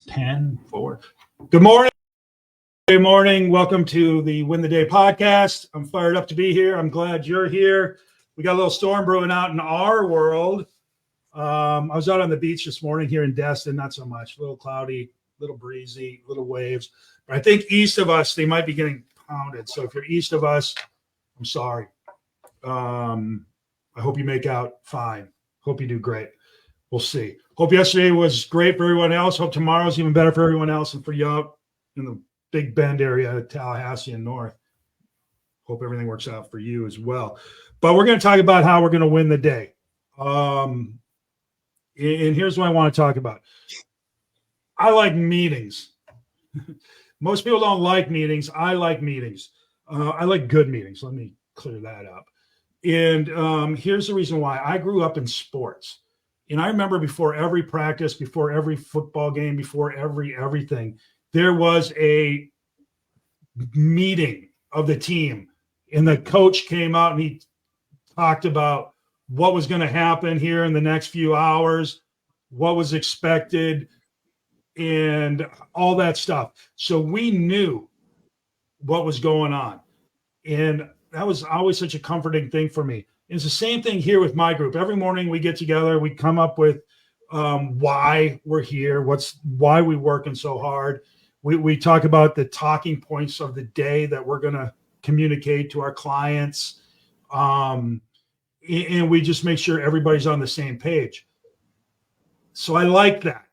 10, 4. Good morning. Good morning. Welcome to the Win the Day podcast. I'm fired up to be here. I'm glad you're here. We got a little storm brewing out in our world. I was out on the beach this morning here in Destin, not so much. A little cloudy, a little breezy, little waves. But I think east of us, they might be getting pounded. So if you're east of us, I'm sorry. I hope you make out fine. Hope you do great. We'll see. Hope yesterday was great for everyone else. Hope tomorrow's even better for everyone else and for you out in the Big Bend area, Tallahassee and north. Hope everything works out for you as well. But we're going to talk about how we're going to win the day. And here's what I want to talk about. I like meetings. Most people don't like meetings. I like meetings. I like good meetings. Let me clear that up. And here's the reason why. I grew up in sports. And I remember before every practice, before every football game, before everything, there was a meeting of the team. And the coach came out and he talked about what was going to happen here in the next few hours, what was expected, and all that stuff. So we knew what was going on. And that was always such a comforting thing for me. It's the same thing here with my group. Every morning we get together, we come up with why we're here, why we're working so hard. We talk about the talking points of the day that we're going to communicate to our clients. And we just make sure everybody's on the same page. So I like that.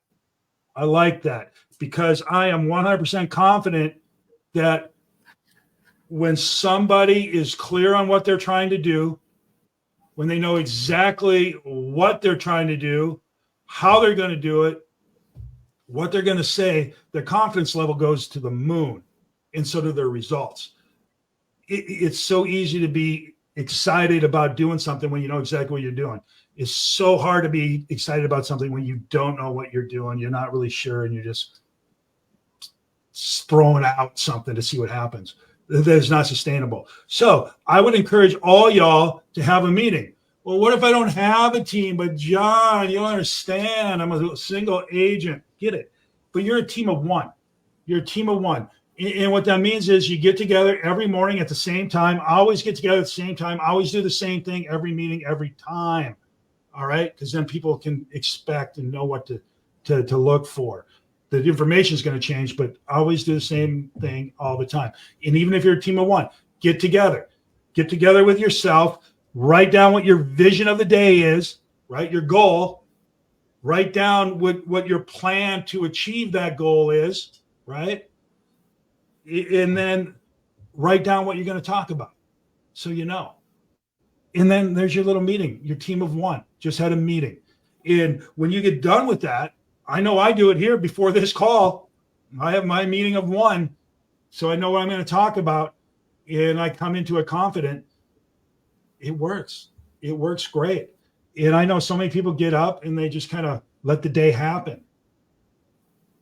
I like that because I am 100% confident that when somebody is clear on what they're trying to do, when they know exactly what they're trying to do, how they're going to do it, what they're going to say, their confidence level goes to the moon, and so do their results. It's so easy to be excited about doing something when you know exactly what you're doing. It's so hard to be excited about something when you don't know what you're doing. You're not really sure, and you're just throwing out something to see what happens. That is not sustainable. So I would encourage all y'all to have a meeting. Well, what if I don't have a team? But John, you don't understand. I'm a single agent. Get it. But you're a team of one. You're a team of one. And what that means is you get together every morning at the same time. Always get together at the same time. Always do the same thing every meeting, every time. All right? Because then people can expect and know what to look for. The information is going to change, but always do the same thing all the time. And even if you're a team of one, get together with yourself, write down what your vision of the day is, right? Your goal, write down what your plan to achieve that goal is, right? And then write down what you're going to talk about so you know. And then there's your little meeting, your team of one just had a meeting. And when you get done with that, I know I do it here before this call. I have my meeting of one, so I know what I'm going to talk about, and I come into it confident. It works. It works great. And I know so many people get up and they just kind of let the day happen.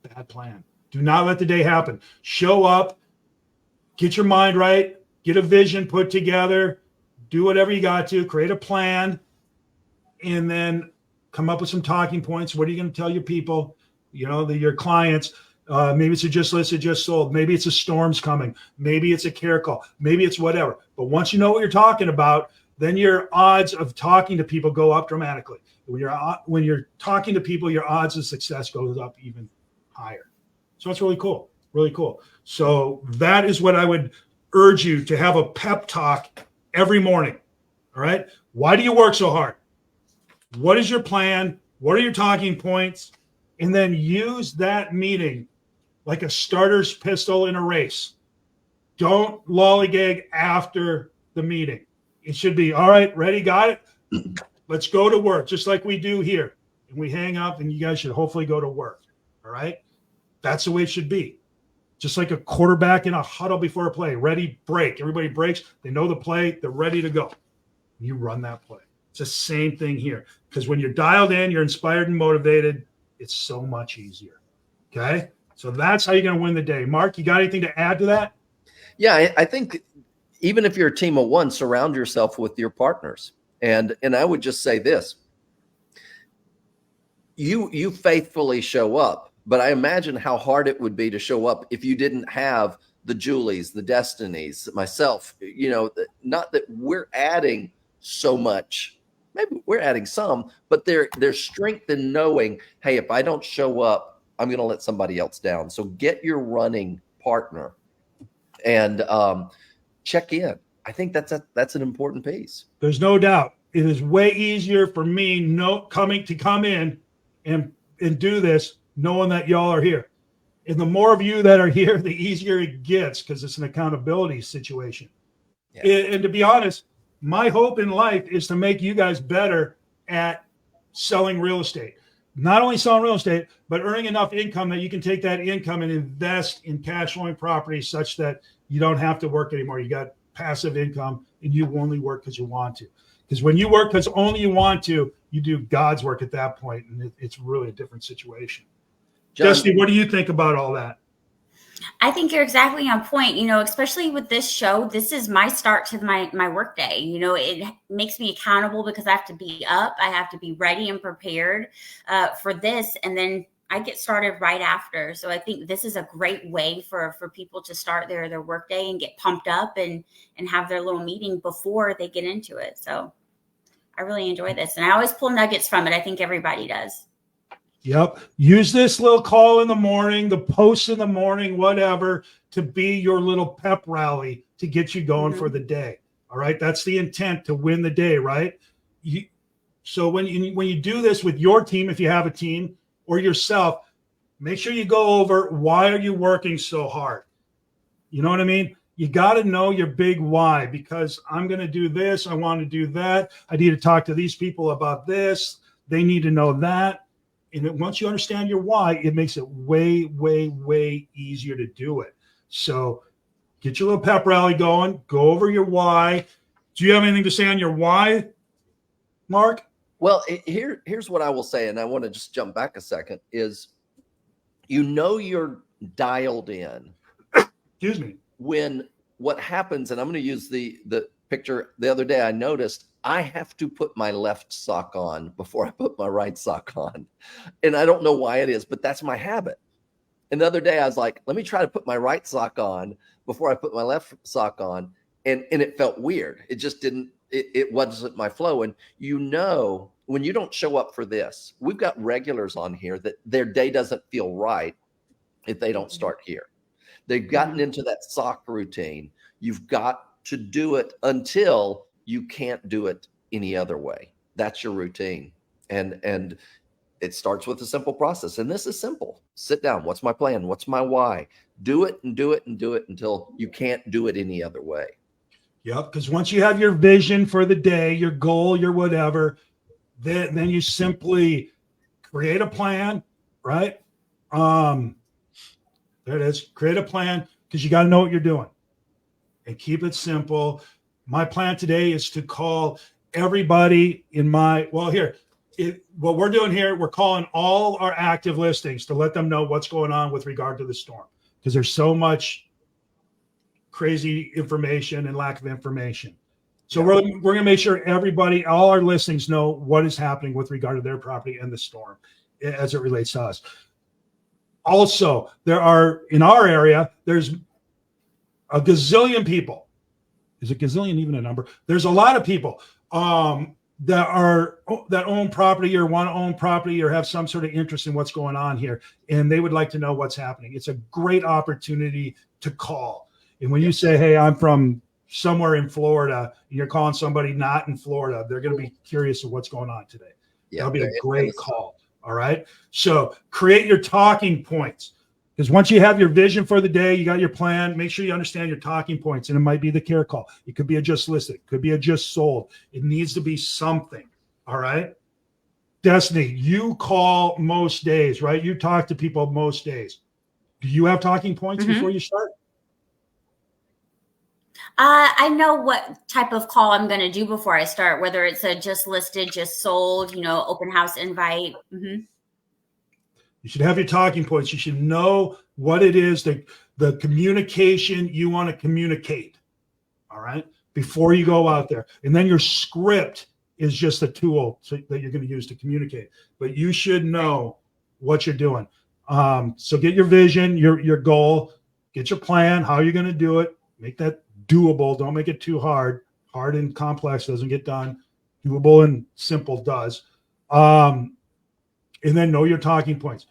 Bad plan. Do not let the day happen. Show up, get your mind right, get a vision put together, do whatever you got to, create a plan, and then come up with some talking points. What are you going to tell your people, your clients? Maybe it's a just listed, just sold. Maybe it's a storm's coming. Maybe it's a care call. Maybe it's whatever. But once you know what you're talking about, then your odds of talking to people go up dramatically. When you're talking to people, your odds of success goes up even higher. So it's really cool, really cool. So that is what I would urge you to have a pep talk every morning. All right. Why do you work so hard? What is your plan? What are your talking points? And then use that meeting like a starter's pistol in a race. Don't lollygag after the meeting. It should be, all right, ready, got it? Let's go to work, just like we do here. And we hang up, and you guys should hopefully go to work, all right? That's the way it should be. Just like a quarterback in a huddle before a play. Ready, break. Everybody breaks. They know the play. They're ready to go. You run that play. It's the same thing here. Because when you're dialed in, you're inspired and motivated, it's so much easier. Okay? So that's how you're going to win the day. Mark, you got anything to add to that? Yeah, I think even if you're a team of one, surround yourself with your partners. And I would just say this. You faithfully show up But I imagine how hard it would be to show up if you didn't have the Julies, the Destinies, myself, not that we're adding so much. Maybe we're adding some, but there's strength in knowing, hey, if I don't show up, I'm going to let somebody else down. So get your running partner and check in. I think that's an important piece. There's no doubt. It is way easier for me come in and do this knowing that y'all are here. And the more of you that are here, the easier it gets because it's an accountability situation. Yeah. And to be honest, my hope in life is to make you guys better at selling real estate. Not only selling real estate, but earning enough income that you can take that income and invest in cash flowing properties such that you don't have to work anymore. You got passive income and you only work because you want to. Because when you work because only you want to, you do God's work at that point, and it's really a different situation. John, Destin, what do you think about all that? I think you're exactly on point, especially with this show. This is my start to my work day. It makes me accountable because I have to be up. I have to be ready and prepared for this. And then I get started right after. So I think this is a great way for people to start their work day and get pumped up and have their little meeting before they get into it. So I really enjoy this. And I always pull nuggets from it. I think everybody does. Yep. Use this little call in the morning, the post in the morning, whatever, to be your little pep rally to get you going for the day. All right. That's the intent, to win the day, right? So when you do this with your team, if you have a team or yourself, make sure you go over, why are you working so hard? You know what I mean? You got to know your big why, because I'm going to do this. I want to do that. I need to talk to these people about this. They need to know that. And once you understand your why, it makes it way, way, way easier to do it. So get your little pep rally going. Go over your why. Do you have anything to say on your why, Mark? Well, here's what I will say, and I want to just jump back a second, is you're dialed in. Excuse me. When what happens, and I'm going to use the picture the other day, I noticed I have to put my left sock on before I put my right sock on. And I don't know why it is, but that's my habit. And the other day I was like, let me try to put my right sock on before I put my left sock on. And it felt weird. It just it wasn't my flow. And when you don't show up for this, we've got regulars on here that their day doesn't feel right if they don't start here. They've gotten into that sock routine. You've got to do it until you can't do it any other way. That's your routine. And it starts with a simple process. And this is simple. Sit down. What's my plan? What's my why? Do it and do it and do it until you can't do it any other way. Yep. Because once you have your vision for the day, your goal, your whatever, then you simply create a plan, right? There it is. Create a plan, because you got to know what you're doing and keep it simple. My plan today is to call everybody what we're doing here, we're calling all our active listings to let them know what's going on with regard to the storm, because there's so much crazy information and lack of information. So we're going to make sure all our listings know what is happening with regard to their property and the storm as it relates to us. Also, in our area, there's a gazillion people. Is a gazillion even a number? There's a lot of people that own property or want to own property or have some sort of interest in what's going on here, and they would like to know what's happening. It's a great opportunity to call. And when you say, hey, I'm from somewhere in Florida, and you're calling somebody not in Florida, they're going to be curious of what's going on today. That'll be a great call. All right. So create your talking points. Because once you have your vision for the day, you got your plan, make sure you understand your talking points. And it might be the care call. It could be a just listed. It could be a just sold. It needs to be something. All right. Destiny, you call most days, right? You talk to people most days. Do you have talking points before you start? I know what type of call I'm going to do before I start, whether it's a just listed, just sold, open house invite. Mm-hmm. You should have your talking points. You should know what it is, the communication you want to communicate, all right, before you go out there. And then your script is just a tool that you're going to use to communicate. But you should know what you're doing. So get your vision, your goal, get your plan, how you're going to do it, make that doable. Don't make it too hard. Hard and complex doesn't get done. Doable and simple does. And then know your talking points.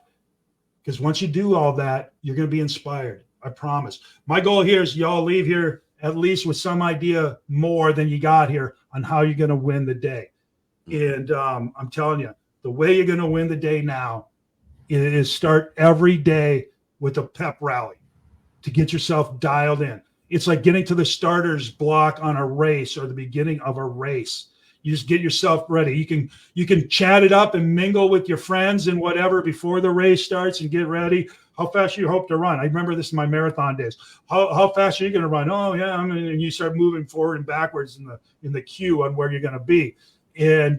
Because once you do all that, you're going to be inspired. I promise. My goal here is y'all leave here at least with some idea more than you got here on how you're going to win the day. And I'm telling you, the way you're going to win the day now is start every day with a pep rally to get yourself dialed in. It's like getting to the starter's block on a race or the beginning of a race. You just get yourself ready. You can chat it up and mingle with your friends and whatever before the race starts and get ready. How fast you hope to run? I remember this in my marathon days. How fast are you going to run? Oh yeah, and you start moving forward and backwards in the queue on where you're going to be, and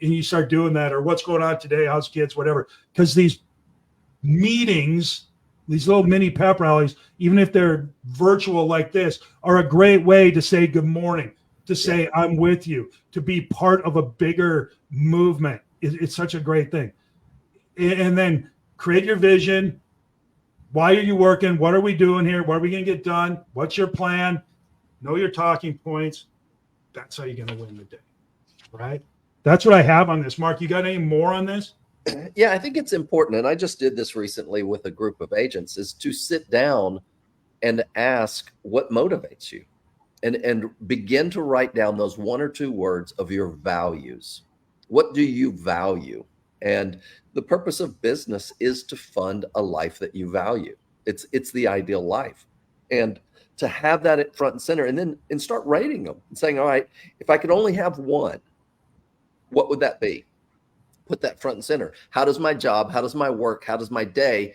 you start doing that. Or what's going on today? How's kids? Whatever. Because these meetings, these little mini pep rallies, even if they're virtual like this, are a great way to say good morning, to say I'm with you, to be part of a bigger movement. It's such a great thing. And then create your vision. Why are you working? What are we doing here? What are we going to get done? What's your plan? Know your talking points. That's how you're going to win the day, right? That's what I have on this. Mark, you got any more on this? Yeah, I think it's important. And I just did this recently with a group of agents, is to sit down and ask what motivates you, and begin to write down those 1 or 2 words of your values. What do you value? And the purpose of business is to fund a life that you value. It's the ideal life. And to have that at front and center, and start rating them and saying, all right, if I could only have one, what would that be? Put that front and center. How does my job, how does my work, how does my day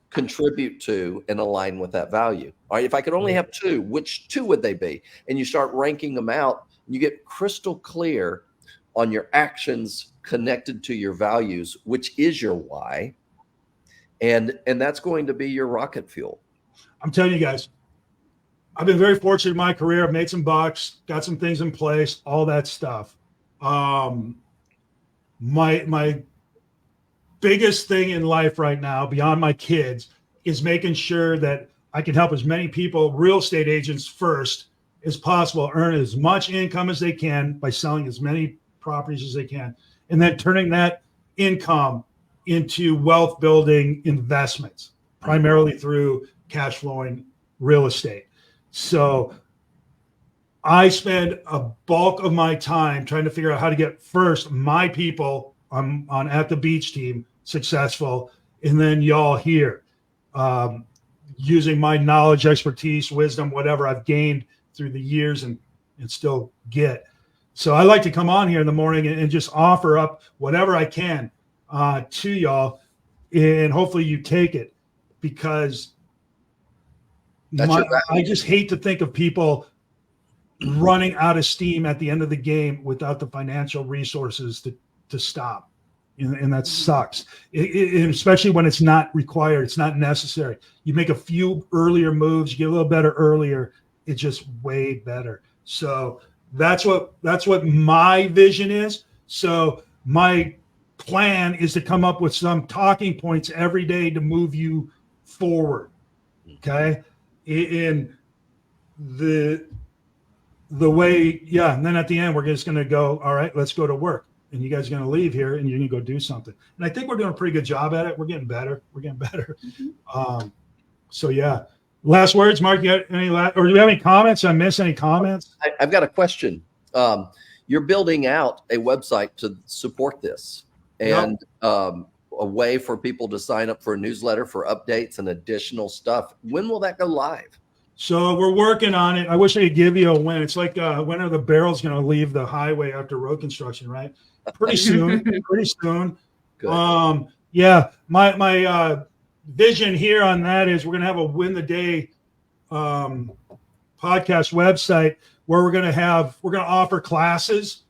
contribute to and align with that value? All right, if I could only have 2, which 2 would they be? And you start ranking them out, and you get crystal clear on your actions connected to your values, which is your why. And that's going to be your rocket fuel. I'm telling you guys, I've been very fortunate in my career. I've made some bucks, got some things in place, all that stuff. My biggest thing in life right now, beyond my kids, is making sure that I can help as many people, real estate agents first, as possible, earn as much income as they can by selling as many properties as they can, and then turning that income into wealth building investments, primarily through cash flowing real estate. So I spend a bulk of my time trying to figure out how to get first my people on At the Beach team successful, and then y'all here, using my knowledge, expertise, wisdom, whatever I've gained through the years and still get. So I like to come on here in the morning and just offer up whatever I can to y'all, and hopefully you take it, because I just hate to think of people running out of steam at the end of the game without the financial resources to stop. And that sucks. And especially when it's not required, it's not necessary. You make a few earlier moves, you get a little better earlier, it's just way better. So that's what my vision is. So my plan is to come up with some talking points every day to move you forward. Okay. In the way, yeah. And then at the end, we're just going to go, all right, let's go to work. And you guys are going to leave here and you're going to go do something. And I think we're doing a pretty good job at it. We're getting better. Mm-hmm. So yeah. Last words, Mark, you got any or do you have any comments? I miss any comments? I've got a question. You're building out a website to support this, and a way for people to sign up for a newsletter for updates and additional stuff. When will that go live? So we're working on it. I wish I could give you a when. It's like when are the barrels going to leave the highway after road construction, right? Pretty soon. Good. Yeah, my vision here on that is we're going to have a Win the Day podcast website where we're going to offer classes.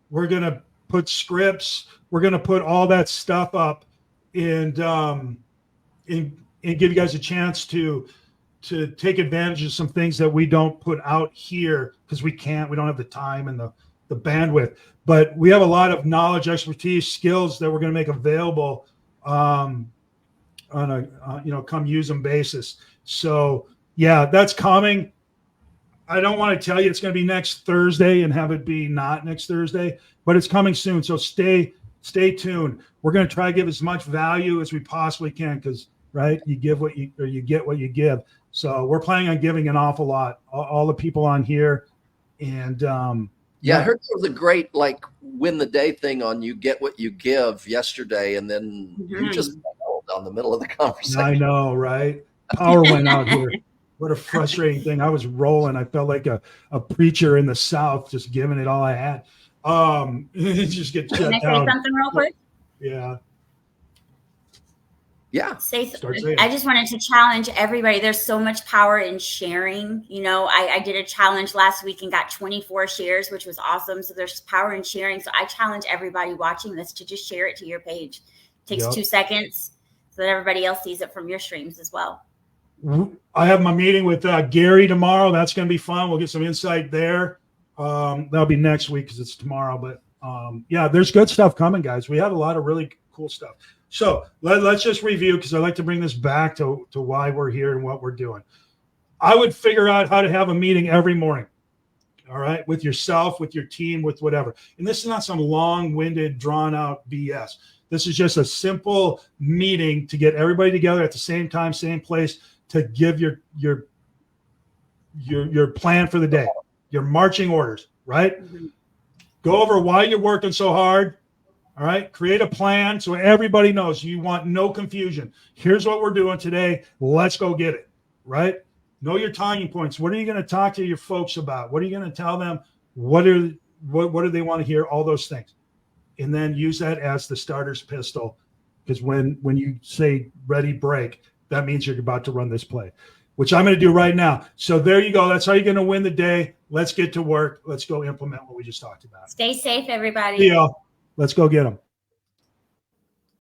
We're going to put scripts. We're going to put all that stuff up and give you guys a chance to take advantage of some things that we don't put out here because we don't have the time and the bandwidth. But we have a lot of knowledge, expertise, skills that we're going to make available come use them basis. So yeah, that's coming. I don't want to tell you it's going to be next Thursday and have it be not next Thursday, but it's coming soon. So stay tuned. We're going to try to give as much value as we possibly can, because right, you get what you give. So we're planning on giving an awful lot. All the people on here, and I heard there was a great win the day thing on you get what you give yesterday, and then you just failed on the middle of the conversation. I know, right? Power went out here. What a frustrating thing. I was rolling. I felt like a preacher in the South, just giving it all I had. It just get shut down. Can I say something real quick? Yeah. Yeah. I just wanted to challenge everybody. There's so much power in sharing. I did a challenge last week and got 24 shares, which was awesome. So there's power in sharing. So I challenge everybody watching this to just share it to your page. It takes 2 seconds so that everybody else sees it from your streams as well. I have my meeting with Gary tomorrow. That's going to be fun. We'll get some insight there. That'll be next week because it's tomorrow. But there's good stuff coming, guys. We have a lot of really cool stuff. So let's just review, because I like to bring this back to why we're here and what we're doing. I would figure out how to have a meeting every morning. All right, with yourself, with your team, with whatever. And this is not some long-winded, drawn-out BS. This is just a simple meeting to get everybody together at the same time, same place, to give your plan for the day, your marching orders, right? Mm-hmm. Go over why you're working so hard. All right. Create a plan so everybody knows. You want no confusion. Here's what we're doing today. Let's go get it. Right. Know your talking points. What are you going to talk to your folks about? What are you going to tell them? What do they want to hear? All those things. And then use that as the starter's pistol. Because when you say ready, break, that means you're about to run this play, which I'm going to do right now. So there you go. That's how you're going to win the day. Let's get to work. Let's go implement what we just talked about. Stay safe, everybody. See y'all. Let's go get them.